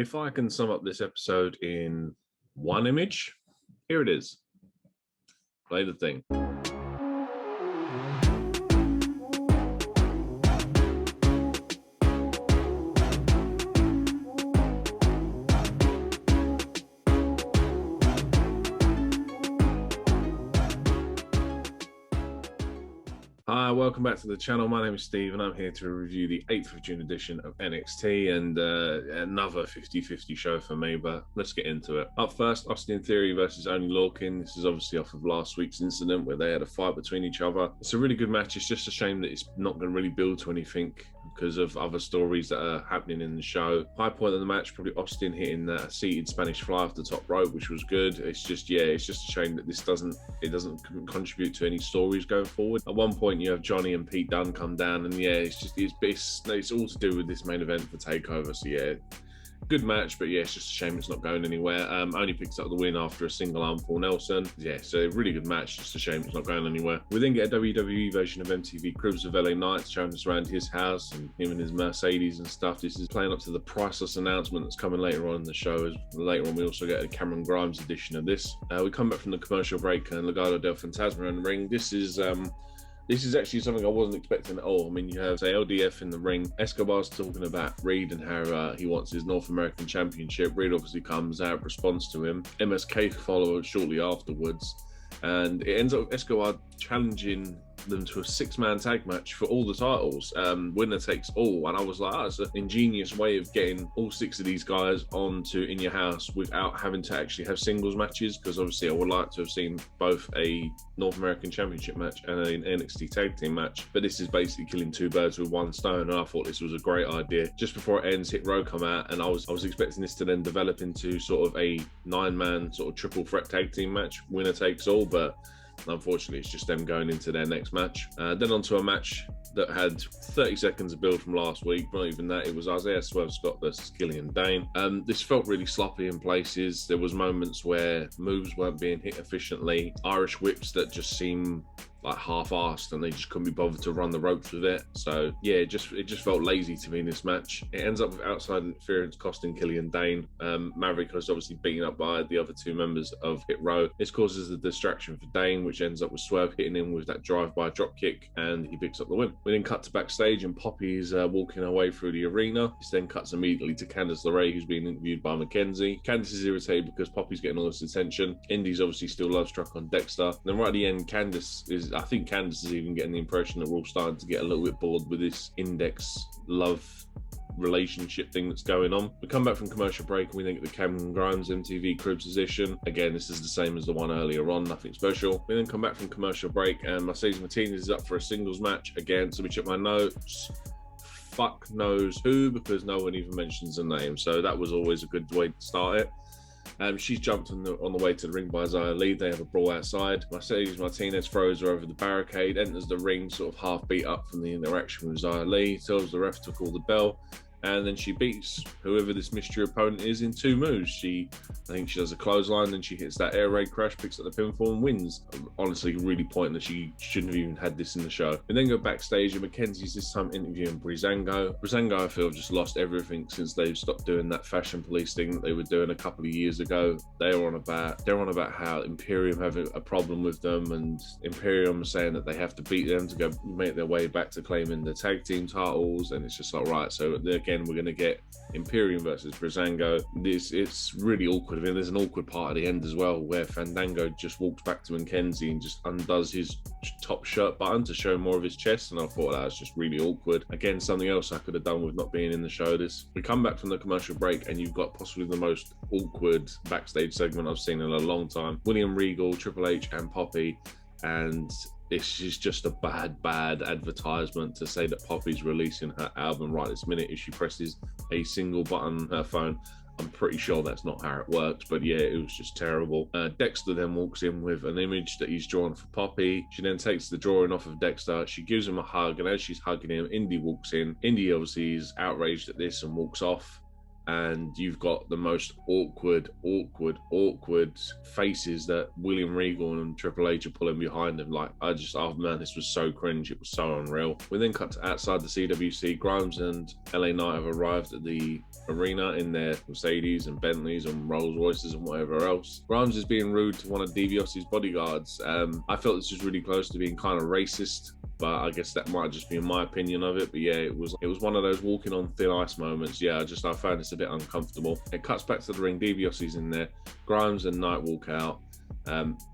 If I can sum up this episode in one image, here it is. Play the thing. Hi, welcome back to the channel. My name is Steve and I'm here to review the 8th of June edition of NXT and another 50-50 show for me, but let's get into it. Up first, Austin Theory versus Oney Lorcan. This is obviously off of last week's incident where they had a fight between each other. It's a really good match. It's just a shame that it's not going to really build to anything because of other stories that are happening in the show. High point of the match, probably Austin hitting a seated Spanish fly off the top rope, which was good. It's just a shame that this doesn't contribute to any stories going forward. At one point, you have Johnny and Pete Dunne come down, and it's all to do with this main event for Takeover. So yeah, good match, but yeah, it's just a shame it's not going anywhere. Only picks up the win after a single arm for Nelson. Yeah, so really good match, just a shame it's not going anywhere. We then get a WWE version of MTV Cribs of LA Knight showing us around his house and him and his Mercedes and stuff. This is playing up to the priceless announcement that's coming later on in the show. Later on, we also get a Cameron Grimes edition of this. We come back from the commercial break and Legado del Fantasma in the ring. This is actually something I wasn't expecting at all. I mean, you have, say, LDF in the ring. Escobar's talking about Reed and how he wants his North American Championship. Reed obviously comes out, responds to him. MSK follows shortly afterwards. And it ends up with Escobar challenging them to a 6-man tag match for all the titles. Winner takes all. And I was like, it's an ingenious way of getting all 6 of these guys onto In Your House without having to actually have singles matches, because obviously I would like to have seen both a North American Championship match and an NXT tag team match. But this is basically killing 2 birds with 1 stone, and I thought this was a great idea. Just before it ends, Hit Row come out, and I was expecting this to then develop into sort of a 9-man sort of triple threat tag team match, winner takes all, but unfortunately, it's just them going into their next match. Then onto a match that had 30 seconds of build from last week. Not even that. It was Isaiah Swerve Scott versus Killian Dane. This felt really sloppy in places. There was moments where moves weren't being hit efficiently. Irish whips that just seem like half-assed, and they just couldn't be bothered to run the ropes with it. So yeah, it just felt lazy to me in this match. It ends up with outside interference costing Killian Dane. Maverick was obviously beaten up by the other 2 members of Hit Row. This causes a distraction for Dane, which ends up with Swerve hitting him with that drive-by drop kick, and he picks up the win. We then cut to backstage, and Poppy's walking her way through the arena. This then cuts immediately to Candice LeRae, who's being interviewed by Mackenzie. Candice is irritated because Poppy's getting all this attention. Indy's obviously still love-struck on Dexter. And then right at the end, I think Candice is even getting the impression that we're all starting to get a little bit bored with this index love relationship thing that's going on. We come back from commercial break and we then get the Cameron Grimes MTV Cribs position. Again, this is the same as the one earlier on, nothing special. We then come back from commercial break and Mercedes Martinez is up for a singles match again. So we check my notes. Fuck knows who, because no one even mentions the name. So that was always a good way to start it. She's jumped on the way to the ring by Xia Li. They have a brawl outside. Mercedes Martinez throws her over the barricade, enters the ring sort of half beat up from the interaction with Xia Li, tells the ref to call the bell, and then she beats whoever this mystery opponent is in 2 moves. I think she does a clothesline, then she hits that air raid crash, picks up the pinfall and wins. Honestly, really pointless. She shouldn't have even had this in the show. We then go backstage and Mackenzie's this time interviewing Breezango. Breezango, I feel, just lost everything since they've stopped doing that fashion police thing that they were doing a couple of years ago. They're on about how Imperium have a problem with them, and Imperium saying that they have to beat them to go make their way back to claiming the tag team titles, and it's just like, right, so again, we're going to get Imperium versus Breezango. It's really awkward. I mean, there's an awkward part at the end as well where Fandango just walks back to Mackenzie and just undoes his top shirt button to show more of his chest, and I thought that was just really awkward. Again, something else I could have done with not being in the show. We come back from the commercial break and you've got possibly the most awkward backstage segment I've seen in a long time. William Regal, Triple H and Poppy, and this is just a bad advertisement to say that Poppy's releasing her album right this minute if she presses a single button on her phone. I'm pretty sure that's not how it works, but yeah, it was just terrible. Dexter then walks in with an image that he's drawn for Poppy. She then takes the drawing off of Dexter. She gives him a hug, and as she's hugging him, Indy walks in. Indy obviously is outraged at this and walks off. and you've got the most awkward faces that William Regal and Triple H are pulling behind them. Like, oh man, this was so cringe. It was so unreal. We then cut to outside the CWC. Grimes and LA Knight have arrived at the arena in their Mercedes and Bentleys and Rolls Royces and whatever else. Grimes is being rude to one of DiBiase's bodyguards. I felt this was really close to being kind of racist, but I guess that might just be my opinion of it. But yeah, it was one of those walking on thin ice moments. Yeah, I found this a bit uncomfortable. It cuts back to the ring. DiBiase's in there. Grimes and Knight walk out.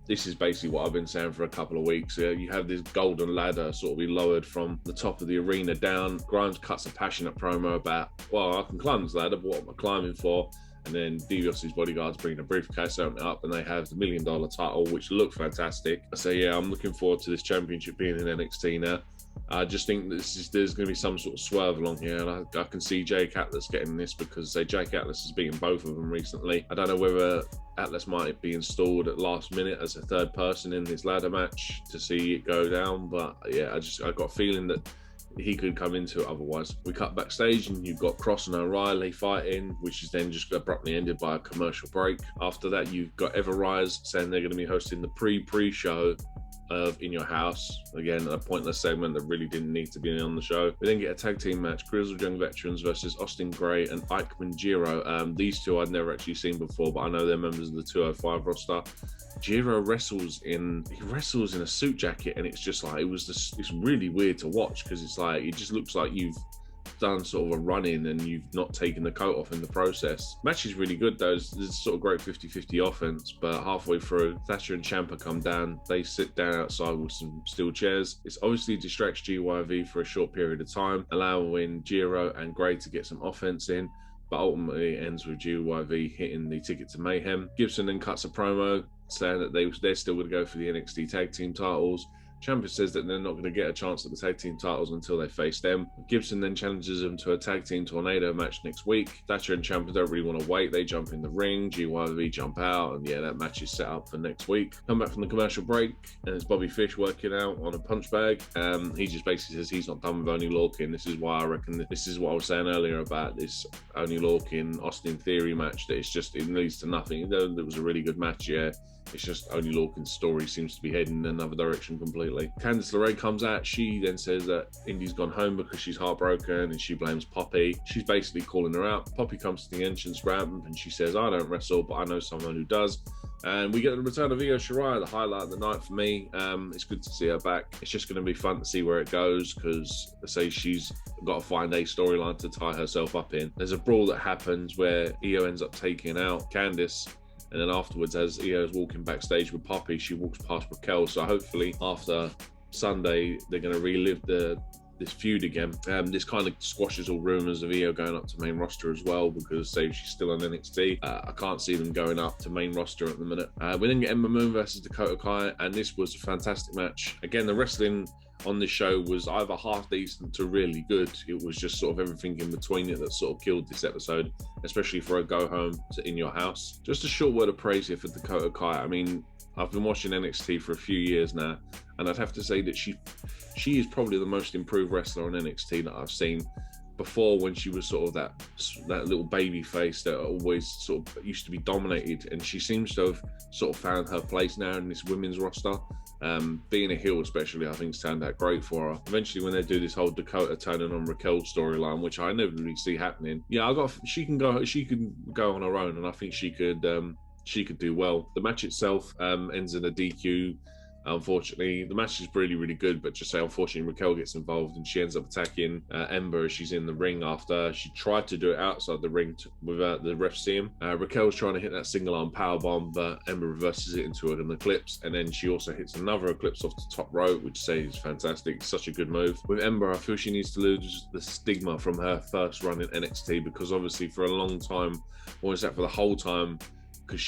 This is basically what I've been saying for a couple of weeks. You have this golden ladder sort of be lowered from the top of the arena down. Grimes cuts a passionate promo about, well, I can climb this ladder, but what am I climbing for? And then DiBiase's bodyguards bring the briefcase, open it up, and they have the $1 million title, which looked fantastic. So yeah, I'm looking forward to this championship being in NXT now. I just think there's going to be some sort of swerve along here, and I can see Jake Atlas getting this because Jake Atlas has beaten both of them recently. I don't know whether Atlas might be installed at last minute as a third person in this ladder match to see it go down, but yeah, I got a feeling that he could come into it otherwise. We cut backstage and you've got Cross and O'Reilly fighting, which is then just abruptly ended by a commercial break. After that, you've got Everrise saying they're going to be hosting the pre-show of In Your House. Again, a pointless segment that really didn't need to be on the show. We then get a tag team match, Grizzled Young Veterans versus Austin Gray and Ikeman Jiro. These two I'd never actually seen before, but I know they're members of the 205 roster. Jiro wrestles in a suit jacket, and it's just like, it's really weird to watch because it's like, it just looks like you've done sort of a run-in and you've not taken the coat off in the process. Match is really good though. There's sort of great 50-50 offense, but halfway through, Thatcher and Ciampa come down. They sit down outside with some steel chairs. This obviously distracts GYV for a short period of time, allowing Jiro and Gray to get some offense in, but ultimately it ends with GYV hitting the ticket to Mayhem. Gibson then cuts a promo saying that they're still going to go for the NXT tag team titles. Ciampa says that they're not going to get a chance at the tag team titles until they face them. Gibson then challenges them to a tag team tornado match next week. Thatcher and Ciampa don't really want to wait. They jump in the ring, GYV jump out, and yeah, that match is set up for next week. Come back from the commercial break, and it's Bobby Fish working out on a punch bag. He just basically says he's not done with Oney Lorcan. This is why I reckon this is what I was saying earlier about this Oney Lorcan Austin Theory match, that it leads to nothing. There was a really good match, yeah. It's just Oney Lorcan's story seems to be heading in another direction completely. Candice LeRae comes out. She then says that Indy's gone home because she's heartbroken and she blames Poppy. She's basically calling her out. Poppy comes to the entrance ramp and she says, I don't wrestle, but I know someone who does. And we get the return of Io Shirai, the highlight of the night for me. It's good to see her back. It's just going to be fun to see where it goes because, let's say, she's got to find a storyline to tie herself up in. There's a brawl that happens where Io ends up taking out Candice. And then afterwards, as Io's walking backstage with Poppy, she walks past Raquel. So hopefully after Sunday, they're going to relive this feud again. This kind of squashes all rumours of Io going up to main roster as well, because say she's still on NXT. I can't see them going up to main roster at the minute. We then get Ember Moon versus Dakota Kai, and this was a fantastic match. Again, the wrestling on this show was either half decent to really good. It was just sort of everything in between it that sort of killed this episode, especially for a go home to In Your House. Just a short word of praise here for Dakota Kai. I mean, I've been watching NXT for a few years now, and I'd have to say that she is probably the most improved wrestler on NXT that I've seen. Before, when she was sort of that little baby face that always sort of used to be dominated, and she seems to have sort of found her place now in this women's roster. Being a heel especially, I think, turned out great for her. Eventually, when they do this whole Dakota turning on Raquel storyline, which I never really see happening, yeah, she can go on her own, and I think she could do well. The match itself ends in a DQ. Unfortunately, the match is really, really good, but just say, unfortunately, Raquel gets involved and she ends up attacking Ember as she's in the ring after she tried to do it outside the ring without the ref seeing. Raquel's trying to hit that single arm powerbomb, but Ember reverses it into an eclipse, and then she also hits another eclipse off the top rope, which is fantastic. It's such a good move. With Ember, I feel she needs to lose the stigma from her first run in NXT, because obviously for a long time, or is that for the whole time, because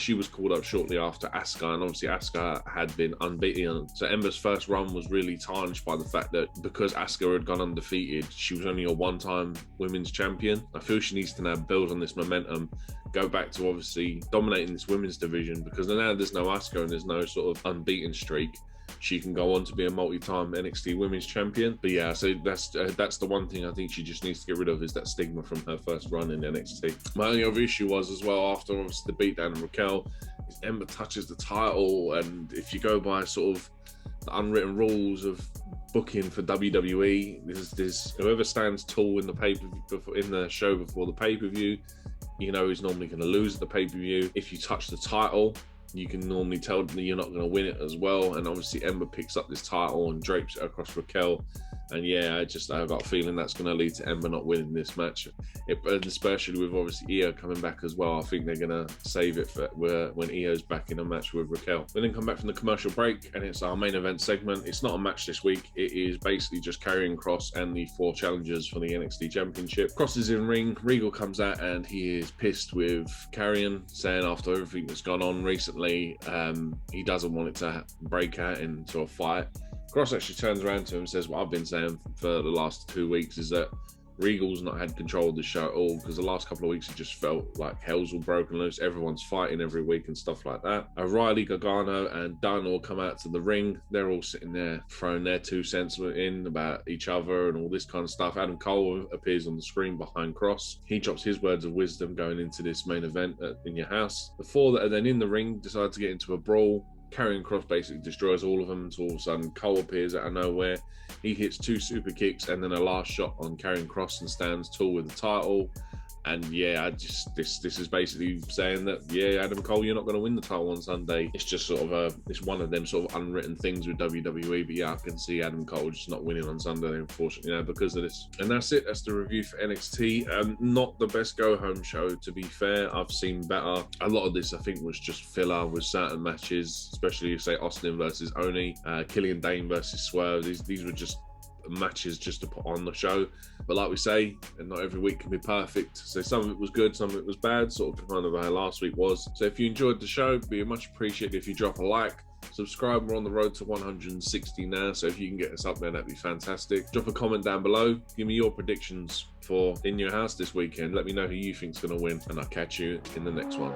she was called up shortly after Asuka, and obviously Asuka had been unbeaten. So Ember's first run was really tarnished by the fact that because Asuka had gone undefeated, she was only a one-time women's champion. I feel she needs to now build on this momentum, go back to obviously dominating this women's division, because now there's no Asuka and there's no sort of unbeaten streak. she can go on to be a multi-time NXT Women's Champion. But yeah, so that's the one thing I think she just needs to get rid of, is that stigma from her first run in NXT. My only other issue was as well, after obviously the beatdown of Raquel, is Ember touches the title, and if you go by sort of the unwritten rules of booking for WWE, there's whoever stands tall in the show before the pay-per-view, you know, is normally going to lose at the pay-per-view. If you touch the title, you can normally tell that you're not going to win it as well. And obviously Ember picks up this title and drapes it across Raquel. And yeah, I've got a feeling that's going to lead to Ember not winning this match. Especially with obviously Io coming back as well. I think they're going to save it for when Io's back in a match with Raquel. We then come back from the commercial break, and it's our main event segment. It's not a match this week. It is basically just Karrion Kross and the 4 challengers for the NXT Championship. Kross is in ring. Regal comes out and he is pissed with Karrion, saying after everything that's gone on recently, he doesn't want it to break out into a fight. Kross actually turns around to him and says, what I've been saying for the last 2 weeks is that Regal's not had control of the show at all, because the last couple of weeks it just felt like hell's all broken loose. Everyone's fighting every week and stuff like that. O'Reilly, Gargano and Dunn all come out to the ring. They're all sitting there throwing their 2 cents in about each other and all this kind of stuff. Adam Cole appears on the screen behind Kross. He drops his words of wisdom going into this main event in your house. The 4 that are then in the ring decide to get into a brawl. Karrion Kross basically destroys all of them until all of a sudden Cole appears out of nowhere. He hits 2 super kicks and then a last shot on Karrion Kross and stands tall with the title. And yeah, this is basically saying that, yeah, Adam Cole, you're not going to win the title on Sunday. It's just sort of it's one of them sort of unwritten things with WWE. But yeah, I can see Adam Cole just not winning on Sunday, unfortunately, because of this. And that's it. That's the review for NXT. Not the best go-home show, to be fair. I've seen better. A lot of this, I think, was just filler with certain matches, especially, say, Austin versus Oni, Killian Dane versus Swerve. These were just matches just to put on the show, but like we say, and not every week can be perfect, so some of it was good, some of it was bad, sort of kind of how last week was. So if you enjoyed the show, it'd be much appreciated if you drop a like, subscribe. We're on the road to 160 now, so if you can get us up there, that'd be fantastic. Drop a comment down below, give me your predictions for In Your House this weekend. Let me know who you think's going to win, and I'll catch you in the next one.